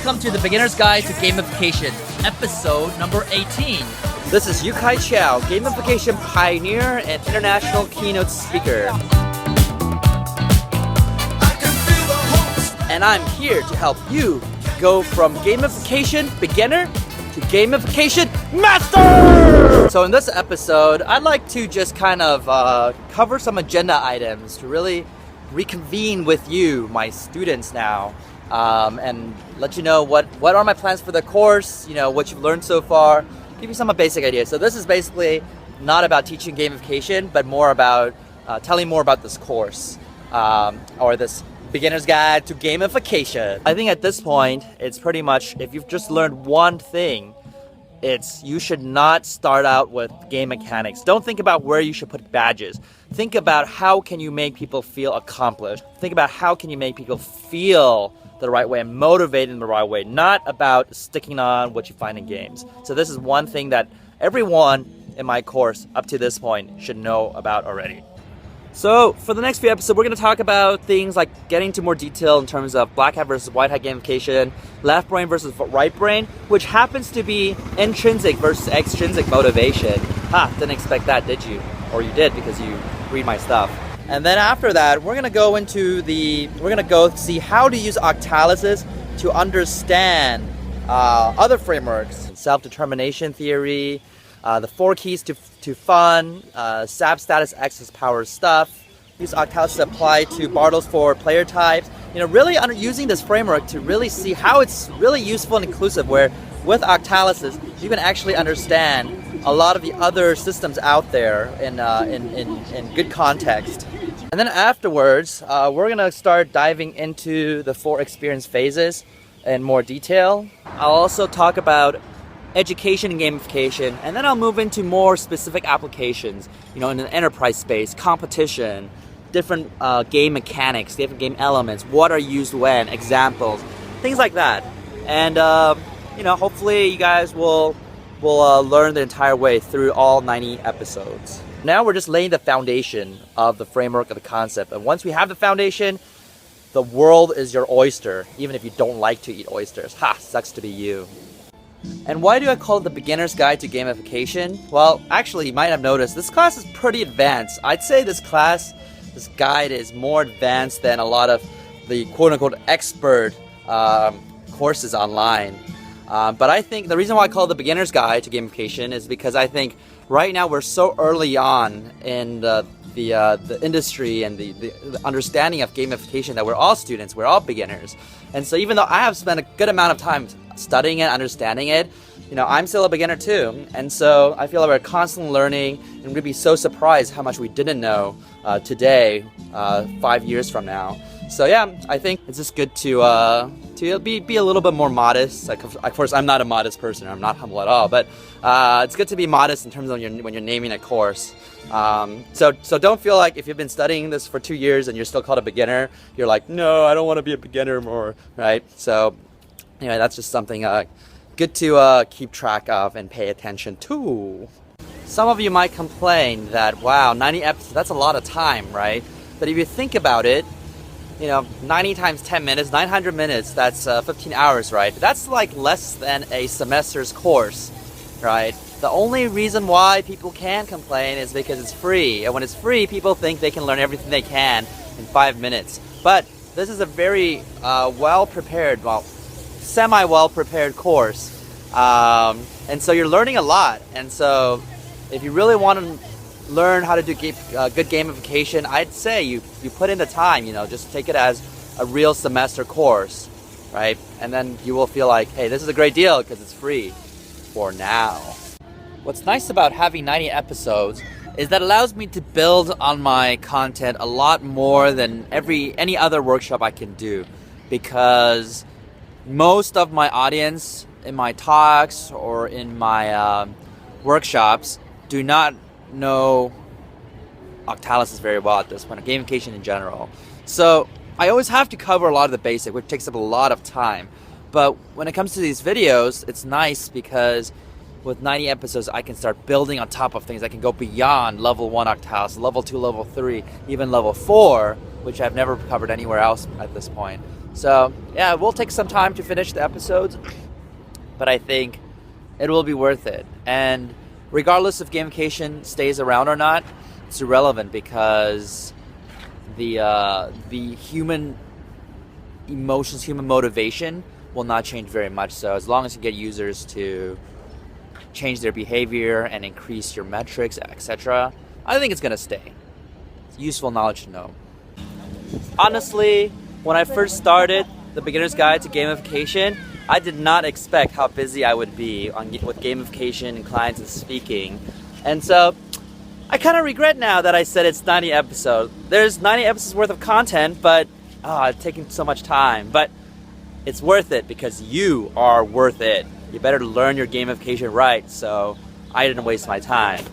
Welcome to the Beginner's Guide to Gamification, episode number 18. This is Chou, gamification pioneer and international keynote speaker. And I'm here to help you go from gamification beginner to gamification master! So in this episode, I'd like to just kind of cover some agenda items to really reconvene with you, my students now, and let you know what are my plans for the course, what you've learned so far, give you some basic ideas. So this is basically not about teaching gamification, but more about telling more about this course, or this beginner's guide to gamification. I think at this point, it's pretty much, if you've just learned one thing, you should not start out with game mechanics. Don't think about where you should put badges. Think about how can you make people feel accomplished. Think about how can you make people feel the right way and motivated in the right way, not about sticking on what you find in games. So this is one thing that everyone in my course up to this point should know about already. So for the next few episodes, we're going to talk about things like getting into more detail in terms of black hat versus white hat gamification, left brain versus right brain, which happens to be intrinsic versus extrinsic motivation. Didn't expect that, did you? Or you did because you read my stuff. And then after that, we're going to go see how to use octalysis to understand other frameworks, self-determination theory, the 4 keys to fun, SAP status access power stuff. Use octalysis to apply to Bartle's 4 player types. Really using this framework to really see how it's really useful and inclusive, where with octalysis, you can actually understand a lot of the other systems out there in good context. And then afterwards, we're gonna start diving into the 4 experience phases in more detail. I'll also talk about education and gamification, and then I'll move into more specific applications, in an enterprise space, competition, different game mechanics, different game elements, what are used when, examples, things like that. And hopefully you guys will learn the entire way through all 90 episodes. Now we're just laying the foundation of the framework of the concept, and once we have the foundation, the world is your oyster, even if you don't like to eat oysters. Sucks to be you. And why do I call it the Beginner's Guide to Gamification? Well, actually, you might have noticed, this class is pretty advanced. I'd say this guide is more advanced than a lot of the quote-unquote expert courses online. But I think the reason why I call it the Beginner's Guide to Gamification is because I think right now we're so early on in the industry and the understanding of gamification that we're all students, we're all beginners. And so even though I have spent a good amount of time studying it, understanding it, I'm still a beginner too. And so I feel like we're constantly learning, and we'd be so surprised how much we didn't know today, 5 years from now. So yeah, I think it's just good to be a little bit more modest. Of course, I'm not a modest person. I'm not humble at all. But it's good to be modest in terms of when you're naming a course. So don't feel like if you've been studying this for 2 years and you're still called a beginner, you're like, no, I don't want to be a beginner more, right? So anyway, that's just something good to keep track of and pay attention to. Some of you might complain that, wow, 90 episodes, that's a lot of time, right? But if you think about it, 90 times 10 minutes, 900 minutes, that's 15 hours, right? That's like less than a semester's course, right? The only reason why people can complain is because it's free. And when it's free, people think they can learn everything they can in 5 minutes. But this is a very semi-well-prepared course. And so you're learning a lot. And so if you really want to learn how to do good gamification, I'd say you put in the time, just take it as a real semester course, right? And then you will feel like, hey, this is a great deal because it's free for now. What's nice about having 90 episodes is that it allows me to build on my content a lot more than any other workshop I can do, because most of my audience in my talks or in my workshops do not know octalysis very well at this point, or gamification in general. So I always have to cover a lot of the basics, which takes up a lot of time. But when it comes to these videos, it's nice because with 90 episodes, I can start building on top of things. I can go beyond level 1 octalysis, level 2, level 3, even level 4, which I've never covered anywhere else at this point. So yeah, it will take some time to finish the episodes, but I think it will be worth it. And regardless if gamification stays around or not, it's irrelevant because the human emotions, human motivation will not change very much. So as long as you get users to change their behavior and increase your metrics, etc., I think it's gonna stay. It's useful knowledge to know. Honestly, when I first started the beginner's guide to gamification, I did not expect how busy I would be with gamification and clients and speaking. And so I kind of regret now that I said it's 90 episodes. There's 90 episodes worth of content, but it's taking so much time. But it's worth it because you are worth it. You better learn your gamification right, so I didn't waste my time.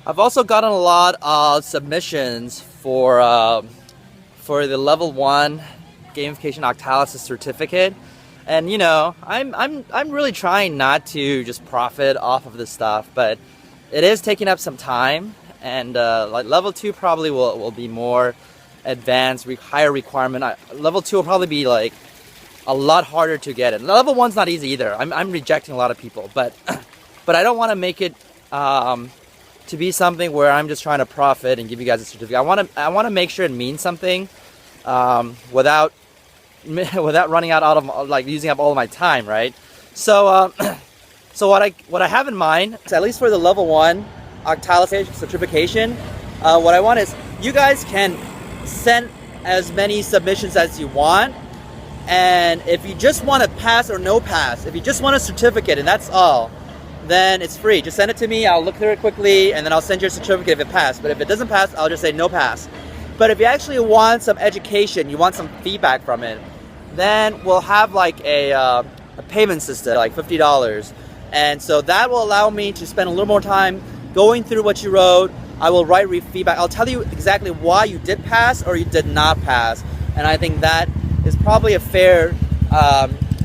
I've also gotten a lot of submissions for the level 1 Gamification Octalysis certificate, and you know, I'm really trying not to just profit off of this stuff, but it is taking up some time, and like level 2 probably will be more advanced, higher requirement. Level 2 will probably be like a lot harder to get, and level 1's not easy either. I'm rejecting a lot of people, but but I don't want to make it to be something where I'm just trying to profit and give you guys a certificate. I want to make sure it means something without running out of like using up all of my time, right? So so what I have in mind, at least for the level 1 Octalysis certification, what I want is you guys can send as many submissions as you want, and if you just want to pass or no pass, if you just want a certificate and that's all, then it's free. Just send it to me, I'll look through it quickly, and then I'll send you a certificate if it passed. But if it doesn't pass, I'll just say no pass. But if you actually want some education, you want some feedback from it, then we'll have like a payment system, like $50. And so that will allow me to spend a little more time going through what you wrote. I will write feedback. I'll tell you exactly why you did pass or you did not pass. And I think that is probably a fair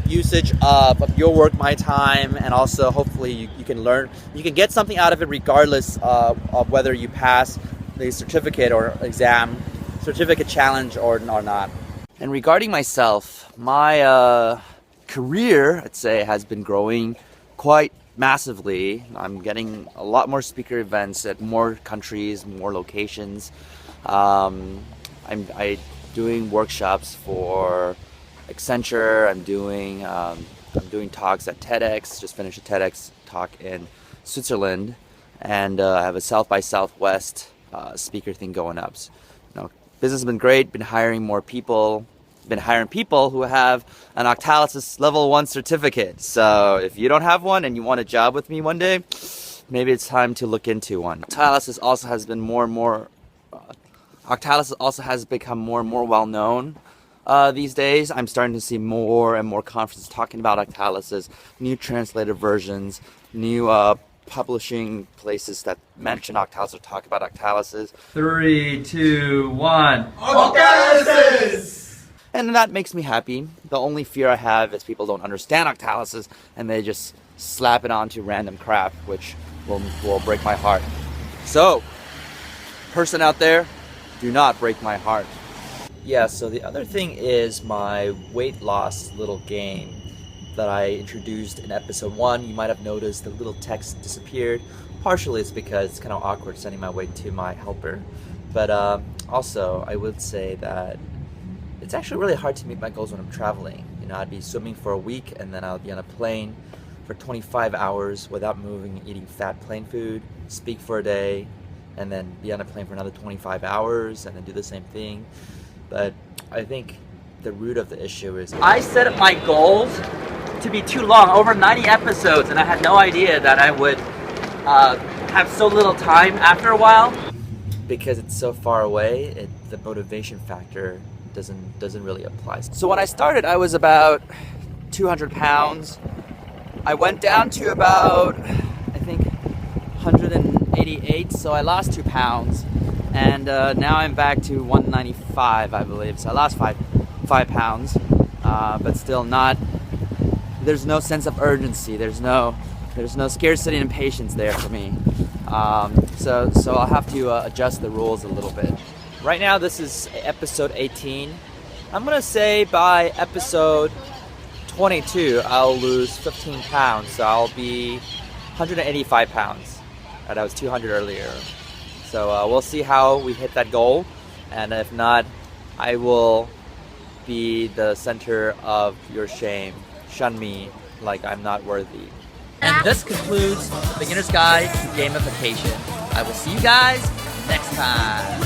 usage of your work, my time, and also hopefully you can learn, you can get something out of it regardless of whether you pass the certificate or exam, certificate challenge or not. And regarding myself, my career, I'd say, has been growing quite massively. I'm getting a lot more speaker events at more countries, more locations. I'm doing workshops for Accenture. I'm doing talks at TEDx. Just finished a TEDx talk in Switzerland, and I have a South by Southwest speaker thing going up. So, you know, business has been great. Been hiring more people. Been hiring people who have an Octalysis level 1 certificate. So if you don't have one and you want a job with me one day, maybe it's time to look into one. Octalysis also has been more and more. Octalysis also has become more and more well known. These days, I'm starting to see more and more conferences talking about Octalysis, new translated versions, new publishing places that mention Octalysis or talk about Octalysis. 3, 2, 1. Octalysis! And that makes me happy. The only fear I have is people don't understand Octalysis and they just slap it onto random crap, which will break my heart. So, person out there, do not break my heart. Yeah, so the other thing is my weight loss little game that I introduced in episode 1. You might have noticed the little text disappeared. Partially it's because it's kind of awkward sending my weight to my helper. But also, I would say that it's actually really hard to meet my goals when I'm traveling. You know, I'd be swimming for a week and then I'll be on a plane for 25 hours without moving, eating fat plane food, speak for a day, and then be on a plane for another 25 hours and then do the same thing. But I think the root of the issue is I set my goals to be too long, over 90 episodes, and I had no idea that I would have so little time after a while. Because it's so far away, the motivation factor doesn't really apply. So when I started, I was about 200 pounds. I went down to about, I think, 100 188, so I lost 2 pounds. And now I'm back to 195, I believe. So I lost 5 pounds, but still not. There's no sense of urgency. There's no scarcity and patience there for me. So I'll have to adjust the rules a little bit. Right now, this is episode 18. I'm gonna say by episode 22, I'll lose 15 pounds. So I'll be 185 pounds. Right, I was 200 earlier. So we'll see how we hit that goal. And if not, I will be the center of your shame. Shun me like I'm not worthy. And this concludes the Beginner's Guide to Gamification. I will see you guys next time.